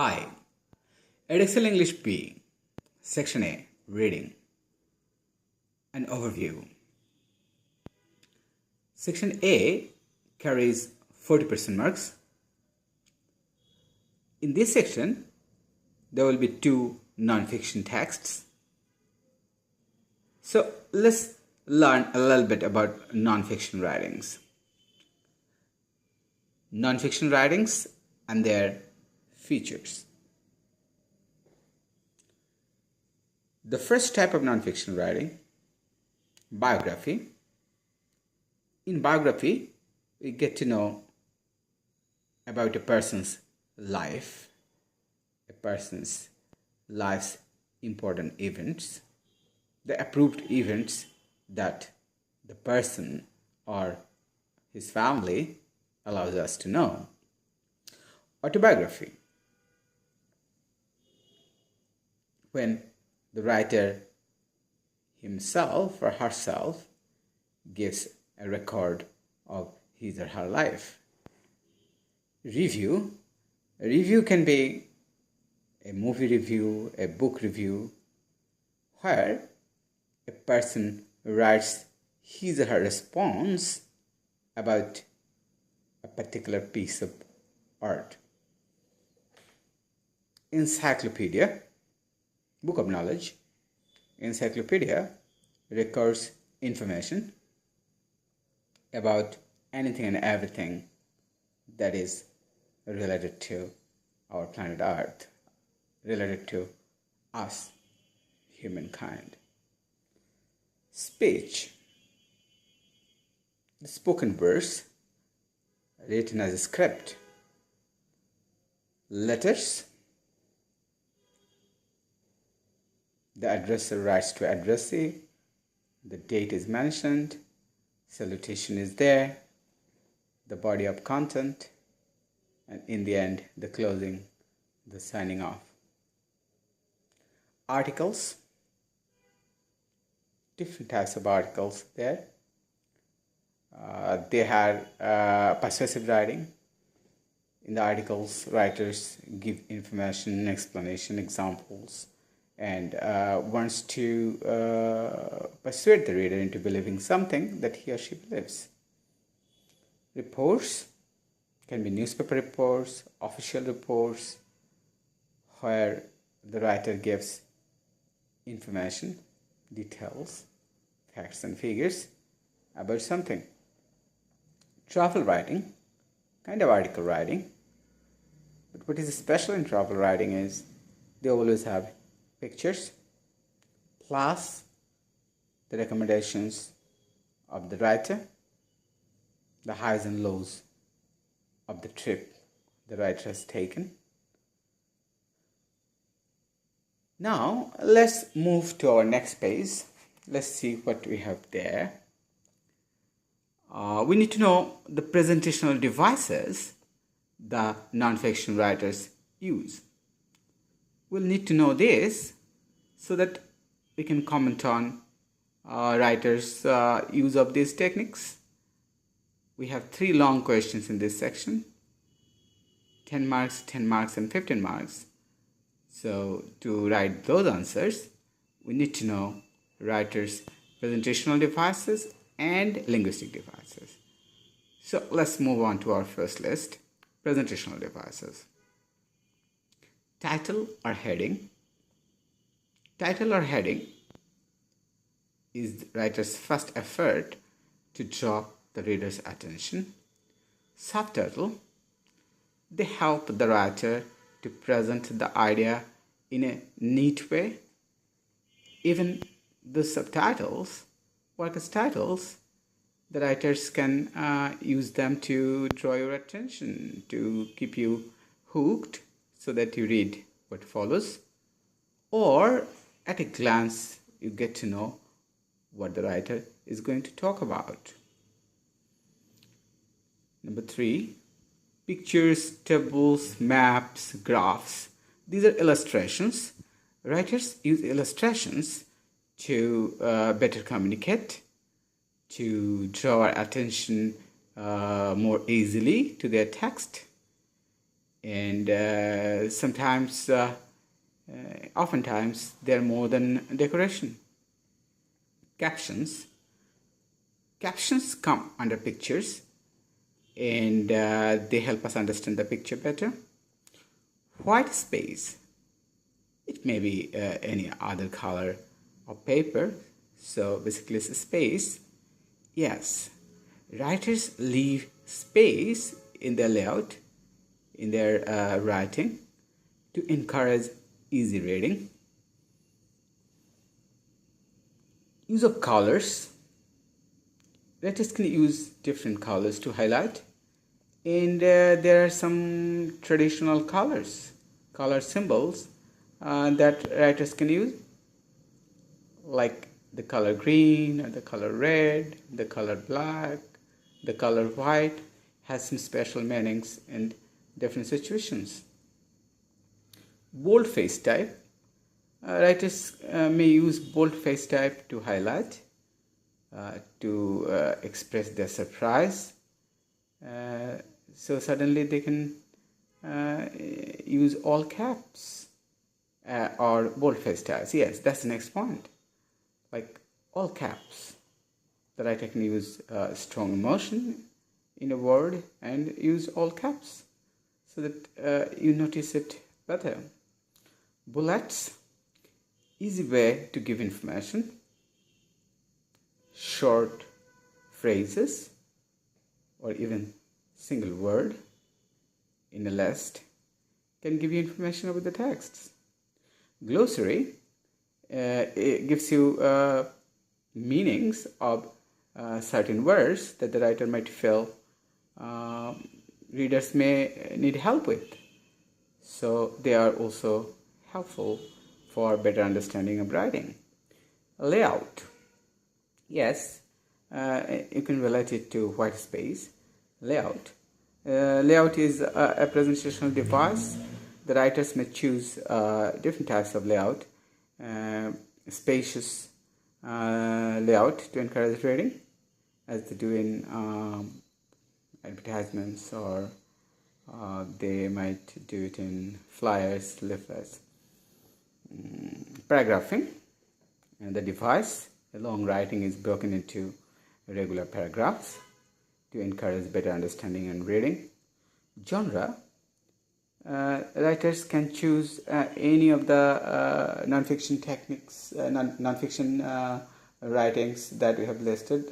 Hi, Edexcel English B, Section A, Reading. An overview. Section A carries 40% marks. In this section, there will be two non-fiction texts. So let's learn a little bit about non-fiction writings. Non-fiction writings and their features. The first type of non-fiction writing, biography. In biography, we get to know about a person's life, a person's life's important events, the approved events that the person or his family allows us to know. Autobiography. When the writer himself or herself gives a record of his or her life. Review. A review can be a movie review, a book review, where a person writes his or her response about a particular piece of art. Encyclopedia, book of knowledge. Encyclopedia records information about anything and everything that is related to our planet Earth, related to us, humankind. Speech, the spoken verse written as a script. Letters, the addressee writes to addressee, the date is mentioned, salutation is there, the body of content, and in the end, the closing, the signing off. Articles, different types of articles there. They have persuasive writing. In the articles, writers give information, explanation, examples, and wants to persuade the reader into believing something that he or she believes. Reports can be newspaper reports, official reports, where the writer gives information, details, facts and figures about something. Travel writing, kind of article writing, but what is special in travel writing is they always have pictures plus the recommendations of the writer, the highs and lows of the trip the writer has taken. Now let's move to our next page. Let's see what we have there. We need to know the presentational devices the non-fiction writers use. We'll need to know this so that we can comment on writers' use of these techniques. We have 3 long questions in this section, 10 marks, 10 marks, and 15 marks. So to write those answers, we need to know writers' presentational devices and linguistic devices. So let's move on to our first list, presentational devices. Title or heading. Title or heading is the writer's first effort to draw the reader's attention. Subtitle, they help the writer to present the idea in a neat way. Even the subtitles work as titles. The writers can use them to draw your attention, to keep you hooked so that you read what follows, or at a glance you get to know what the writer is going to talk about. Number 3, pictures, tables, maps, graphs. These are illustrations. Writers use illustrations to better communicate, to draw our attention more easily to their text. and oftentimes they're more than decoration. Captions. Captions come under pictures, and they help us understand the picture better. White space. It may be any other color of paper, so basically it's a space. Yes, writers leave space in their layout, in their writing, to encourage easy reading. Use of colors. Writers can use different colors to highlight, and there are some traditional colors, color symbols that writers can use, like the color green or the color red, the color black, the color white has some special meanings in different situations. Boldface type. Writers may use boldface type to highlight, to express their surprise. So suddenly they can use all caps or boldface types. Yes, that's the next point. Like all caps. The writer can use strong emotion in a word and use all caps so that you notice it better. Bullets. Easy way to give information. Short phrases or even single word in a list can give you information about the texts. Glossary. It gives you meanings of certain words that the writer might feel readers may need help with. So they are also helpful for better understanding of writing. Layout. Yes, you can relate it to white space. Layout. Layout is a presentational device. The writers may choose different types of layout. Spacious layout to encourage reading, as they do in advertisements, or they might do it in flyers, leaflets. Paragraphing. And the device, the long writing is broken into regular paragraphs to encourage better understanding and reading. Genre. Writers can choose any of the non-fiction techniques, non-fiction writings that we have listed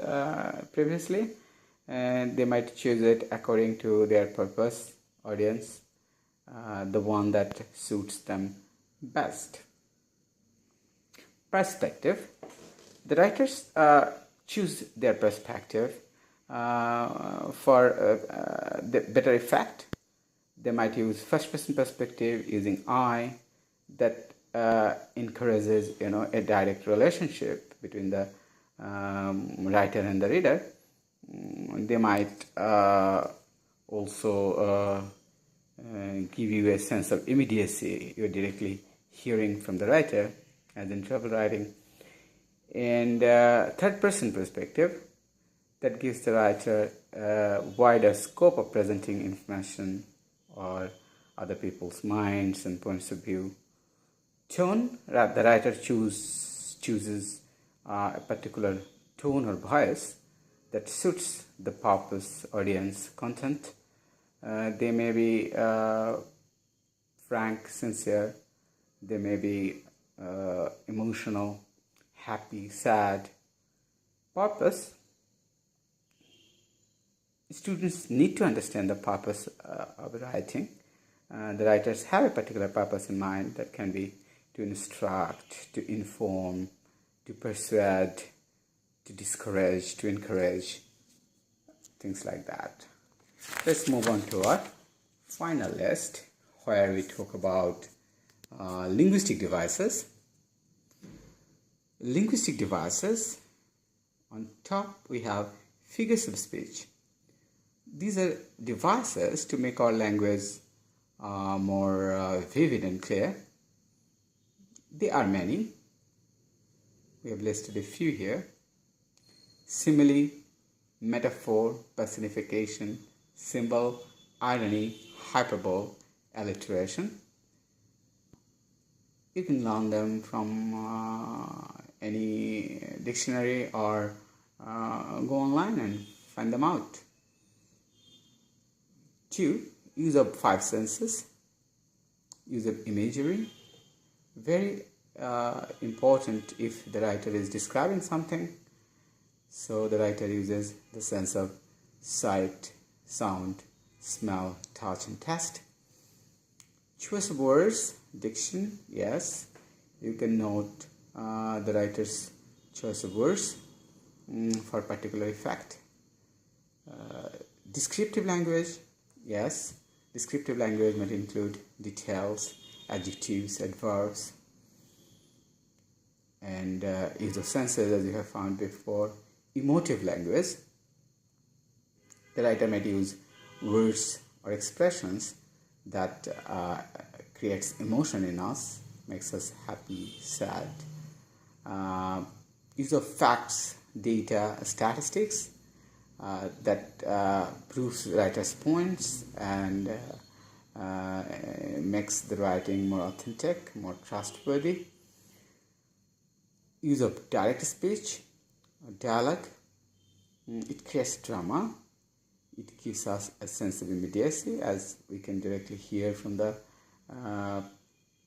previously, and they might choose it according to their purpose, audience, the one that suits them best. Perspective. The writers choose their perspective for the better effect. They might use first-person perspective using I, that encourages a direct relationship between the writer and the reader. They might also give you a sense of immediacy. You're directly hearing from the writer, as in travel writing. And third-person perspective, that gives the writer a wider scope of presenting information or other people's minds and points of view. Tone, the writer chooses a particular tone or voice that suits the purpose, audience, content. They may be frank, sincere. They may be emotional, happy, sad. Purpose. Students need to understand the purpose of writing. The writers have a particular purpose in mind that can be to instruct, to inform, to persuade, to discourage, to encourage, things like that. Let's move on to our final list, where we talk about linguistic devices. Linguistic devices. On top we have figures of speech. These are devices to make our language more vivid and clear. There are many. We have listed a few here. Simile, metaphor, personification, symbol, irony, hyperbole, alliteration. You can learn them from any dictionary or go online and find them out. 2. Use of 5 senses. Use of imagery. Very important if the writer is describing something. So the writer uses the sense of sight, sound, smell, touch, and taste. Choice of words, diction, yes. You can note the writer's choice of words for a particular effect. Descriptive language, yes. Descriptive language might include details, adjectives, adverbs, and use of senses, as you have found before. Emotive language, the writer might use words or expressions that creates emotion in us, makes us happy, sad. Use of facts, data, statistics that proves writer's points and makes the writing more authentic, more trustworthy. Use of direct speech, dialogue. It creates drama. It gives us a sense of immediacy, as we can directly hear from the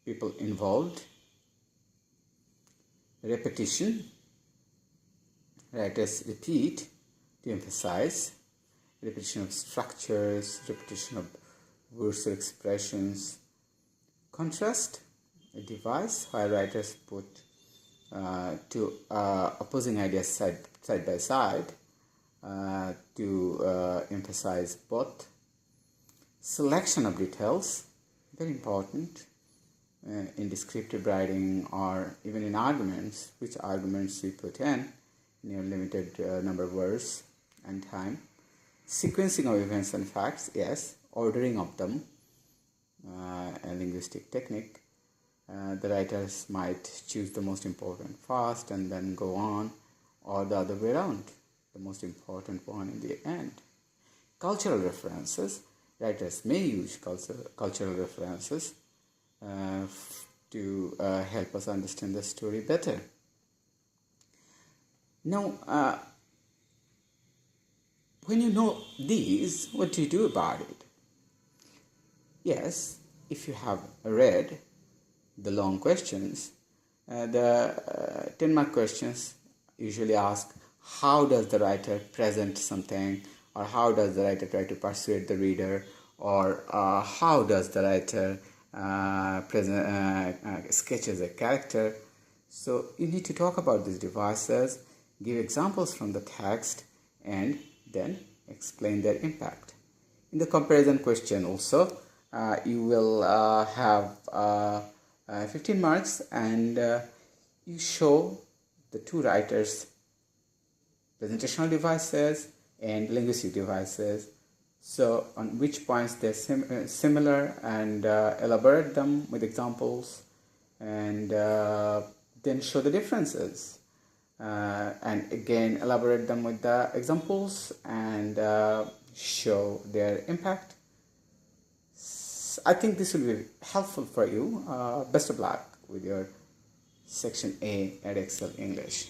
people involved. Repetition. Writers repeat to emphasize. Repetition of structures, repetition of words or expressions. Contrast, a device where writers put two opposing ideas side by side to emphasize both. Selection of details, very important in descriptive writing or even in arguments, which arguments you put in your limited number of words and time. Sequencing of events and facts, yes. Ordering of them, a linguistic technique. The writers might choose the most important first and then go on, or the other way around, the most important one in the end. Cultural references. Writers may use cultural references to help us understand the story better. Now, when you know these, what do you do about it? Yes, if you have read the long questions, the 10-mark questions usually ask, how does the writer present something, or how does the writer try to persuade the reader, or how does the writer sketches a character. So you need to talk about these devices, give examples from the text, and then explain their impact. In the comparison question also, you will have 15 marks, and you show the two writers' presentational devices and linguistic devices. So on which points they're similar, and elaborate them with examples, and then show the differences. And again elaborate them with the examples and show their impact. I think this will be helpful for you. Best of luck with your Section A Edexcel English.